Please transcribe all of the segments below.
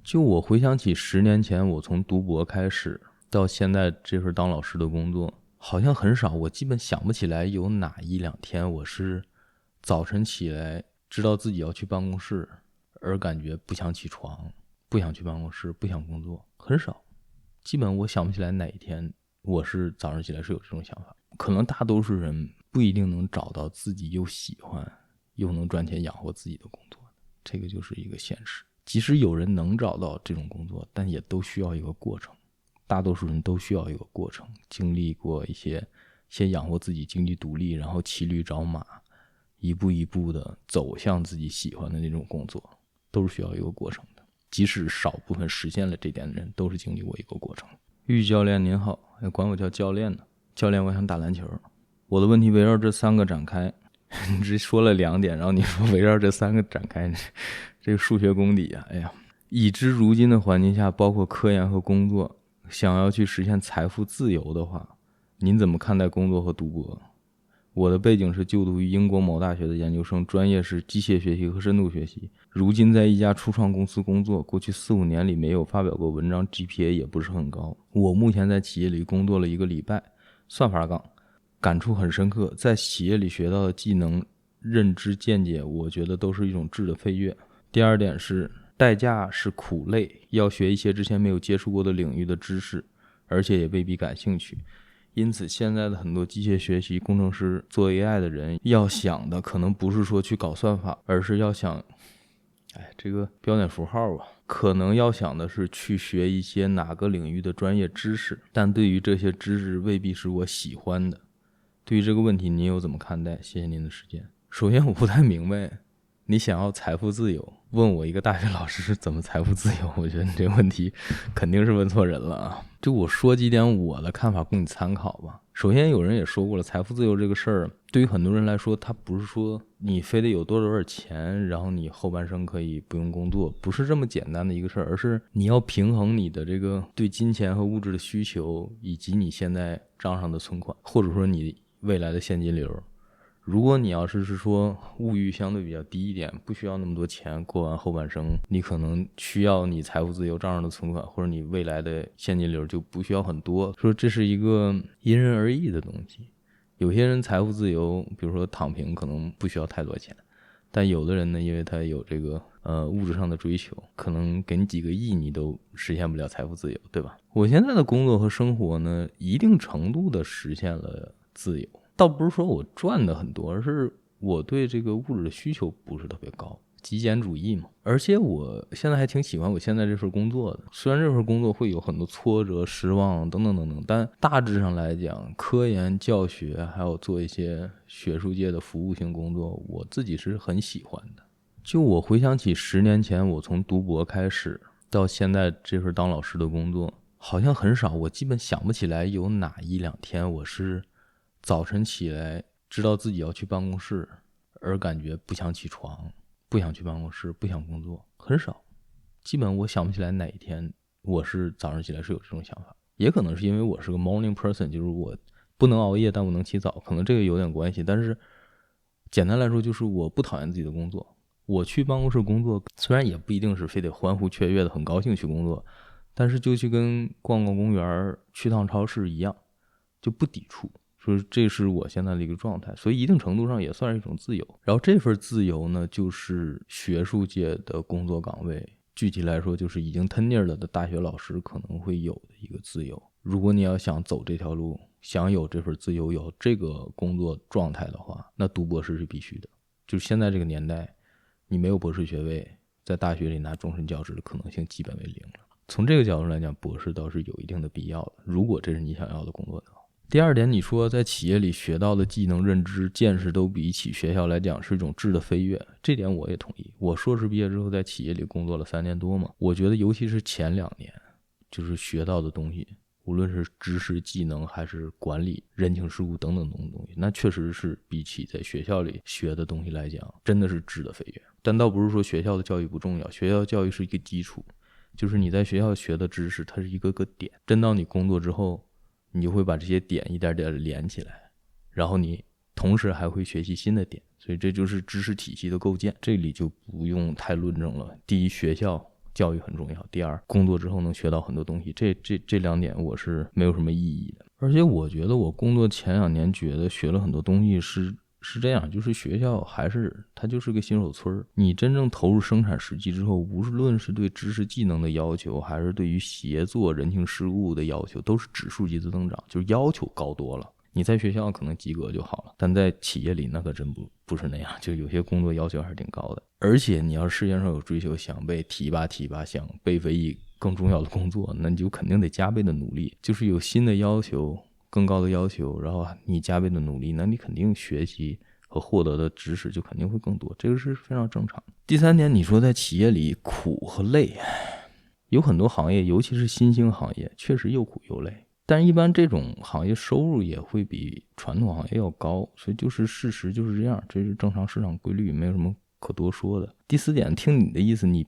就我回想起10年前我从读博开始到现在这份当老师的工作，好像很少，我基本想不起来有哪一两天我是早晨起来知道自己要去办公室而感觉不想起床，不想去办公室，不想工作，很少。基本我想不起来哪一天我是早上起来是有这种想法。可能大多数人不一定能找到自己又喜欢又能赚钱养活自己的工作，这个就是一个现实。即使有人能找到这种工作，但也都需要一个过程，大多数人都需要一个过程，经历过一些先养活自己，经济独立，然后骑驴找马，一步一步的走向自己喜欢的那种工作，都是需要一个过程的。即使少部分实现了这点的人，都是经历过一个过程。玉教练您好，管我叫教练呢。教练，我想打篮球。我的问题围绕这3个展开。你只说了2点，然后你说围绕这3个展开，这个数学功底啊，哎呀！已知如今的环境下，包括科研和工作，想要去实现财富自由的话，您怎么看待工作和读博？我的背景是就读于英国某大学的研究生，专业是机械学习和深度学习。如今在一家初创公司工作，过去4、5年里没有发表过文章， GPA 也不是很高。我目前在企业里工作了1个礼拜，算法岗，感触很深刻。在企业里学到的技能、认知、见解，我觉得都是一种质的飞跃。第2点是代价是苦累，要学一些之前没有接触过的领域的知识，而且也未必感兴趣。因此现在的很多机械学习工程师做 AI 的人要想的可能不是说去搞算法，而是要想这个标点符号吧，可能要想的是去学一些哪个领域的专业知识，但对于这些知识未必是我喜欢的。对于这个问题您又怎么看待？谢谢您的时间。首先我不太明白你想要财富自由，问我一个大学老师怎么财富自由，我觉得你这个问题肯定是问错人了啊！就我说几点我的看法供你参考吧。首先有人也说过了，财富自由这个事儿对于很多人来说，它不是说你非得有多少钱，然后你后半生可以不用工作，不是这么简单的一个事儿，而是你要平衡你的这个对金钱和物质的需求，以及你现在账上的存款，或者说你未来的现金流。如果你要是说物欲相对比较低一点，不需要那么多钱，过完后半生，你可能需要你财富自由账上的存款，或者你未来的现金流就不需要很多。说这是一个因人而异的东西。有些人财富自由，比如说躺平，可能不需要太多钱，但有的人呢，因为他有这个物质上的追求，可能给你几个亿你都实现不了财富自由，对吧？我现在的工作和生活呢，一定程度的实现了自由。倒不是说我赚的很多，而是我对这个物质的需求不是特别高，极简主义嘛。而且我现在还挺喜欢我现在这份工作的，虽然这份工作会有很多挫折、失望等等等等，但大致上来讲，科研、教学还有做一些学术界的服务性工作，我自己是很喜欢的。就我回想起10年前我从读博开始到现在这份当老师的工作，好像很少，我基本想不起来有哪一两天我是早晨起来知道自己要去办公室而感觉不想起床，不想去办公室，不想工作，很少。基本我想不起来哪一天我是早上起来是有这种想法。也可能是因为我是个 morning person， 就是我不能熬夜，但我能起早，可能这个有点关系。但是简单来说，就是我不讨厌自己的工作。我去办公室工作，虽然也不一定是非得欢呼雀跃的很高兴去工作，但是就去跟逛逛公园、去趟超市一样，就不抵触。说这是我现在的一个状态，所以一定程度上也算是一种自由。然后这份自由呢，就是学术界的工作岗位，具体来说就是已经 tenure 了的大学老师可能会有的一个自由。如果你要想走这条路，想有这份自由，有这个工作状态的话，那读博士是必须的。就是现在这个年代，你没有博士学位，在大学里拿终身教职的可能性基本为0了。从这个角度来讲，博士倒是有一定的必要的，如果这是你想要的工作的话。第2点，你说在企业里学到的技能、认知、见识都比起学校来讲是一种质的飞跃，这点我也同意。我硕士毕业之后在企业里工作了3年多嘛，我觉得尤其是前2年，就是学到的东西，无论是知识、技能还是管理、人情世故等等东西，那确实是比起在学校里学的东西来讲，真的是质的飞跃。但倒不是说学校的教育不重要，学校教育是一个基础，就是你在学校学的知识，它是一个个点，真到你工作之后，你就会把这些点一点点连起来，然后你同时还会学习新的点，所以这就是知识体系的构建。这里就不用太论证了。第一，学校教育很重要，第二工作之后能学到很多东西，这2点我是没有什么意义的。而且我觉得我工作前2年觉得学了很多东西是这样，就是学校它就是个新手村，你真正投入生产实际之后，无论是对知识技能的要求，还是对于协作人情世故的要求，都是指数级的增长，就是要求高多了。你在学校可能及格就好了，但在企业里那可真不是那样，就有些工作要求还是挺高的。而且你要事业上有追求，想被提拔，想被委以更重要的工作，那你就肯定得加倍的努力，就是有新的要求，更高的要求，然后你加倍的努力，那你肯定学习和获得的知识就肯定会更多，这个是非常正常的。第3点，你说在企业里苦和累，有很多行业，尤其是新兴行业，确实又苦又累，但是一般这种行业收入也会比传统行业要高，所以就是事实就是这样，这是正常市场规律，没有什么可多说的。第4点，听你的意思，你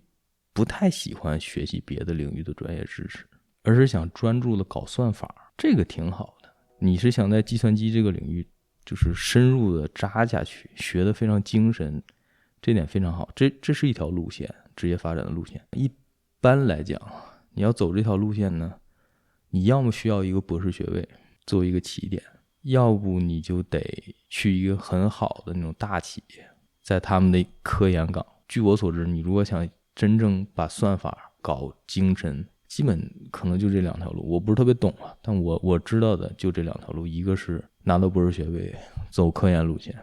不太喜欢学习别的领域的专业知识，而是想专注的搞算法，这个挺好的。你是想在计算机这个领域就是深入的扎下去，学得非常精深，这点非常好，这是一条路线，职业发展的路线。一般来讲，你要走这条路线呢，你要么需要一个博士学位作为一个起点，要不你就得去一个很好的那种大企业，在他们的科研岗。据我所知，你如果想真正把算法搞精深，基本可能就这2条路，我不是特别懂啊，但我知道的就这2条路，一个是拿到博士学位，走科研路线，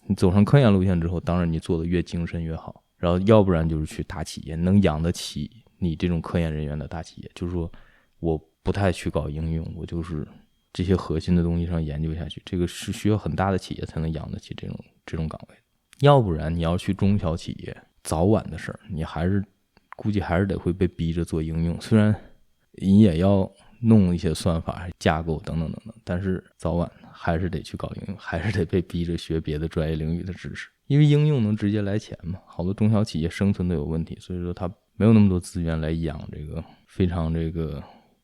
你走上科研路线之后，当然你做的越精深越好，然后要不然就是去大企业，能养得起你这种科研人员的大企业，就是说我不太去搞应用，我就是这些核心的东西上研究下去，这个是需要很大的企业才能养得起这种岗位。要不然你要去中小企业，早晚的事儿，你估计还是得会被逼着做应用，虽然你也要弄一些算法架构等等等等，但是早晚还是得去搞应用，还是得被逼着学别的专业领域的知识，因为应用能直接来钱嘛。好多中小企业生存都有问题，所以说它没有那么多资源来养这个非常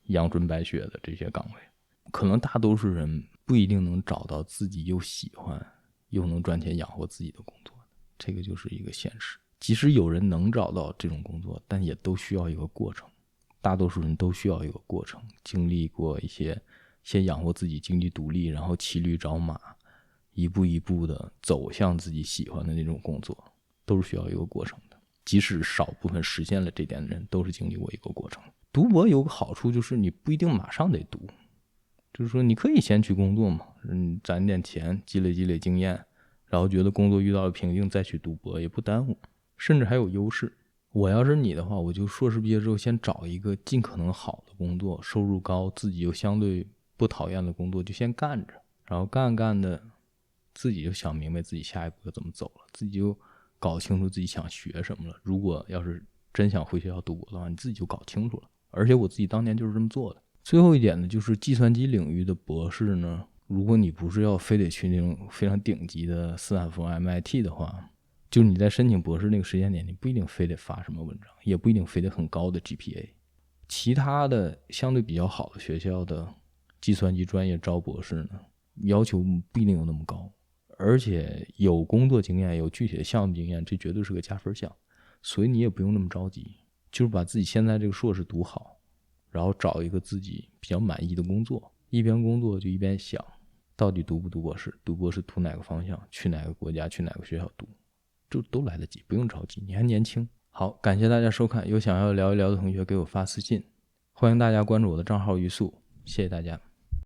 阳春白雪的这些岗位。可能大多数人不一定能找到自己又喜欢又能赚钱养活自己的工作，这个就是一个现实。即使有人能找到这种工作，但也都需要一个过程，大多数人都需要一个过程，经历过一些先养活自己经济独立，然后骑驴找马，一步一步的走向自己喜欢的那种工作，都是需要一个过程的。即使少部分实现了这点的人，都是经历过一个过程。读博有个好处就是你不一定马上得读，就是说你可以先去工作嘛，攒点钱，积累经验，然后觉得工作遇到了瓶颈再去读博也不耽误，甚至还有优势。我要是你的话，我就硕士毕业之后先找一个尽可能好的工作，收入高，自己又相对不讨厌的工作就先干着，然后干的自己就想明白自己下一步要怎么走了，自己就搞清楚自己想学什么了。如果要是真想回学校读博的话，你自己就搞清楚了。而且我自己当年就是这么做的。最后一点呢，就是计算机领域的博士呢，如果你不是要非得去那种非常顶级的斯坦福 MIT 的话，就是你在申请博士那个时间点，你不一定非得发什么文章，也不一定非得很高的 GPA。其他的相对比较好的学校的计算机专业招博士呢，要求不一定有那么高，而且有工作经验，有具体的项目经验，这绝对是个加分项。所以你也不用那么着急，就是把自己现在这个硕士读好，然后找一个自己比较满意的工作，一边工作就一边想到底读不读博士，读博士读哪个方向，去哪个国家，去哪个学校读，就都来得及，不用着急，你还年轻。好，感谢大家收看，有想要聊一聊的同学给我发私信，欢迎大家关注我的账号鱼素，谢谢大家。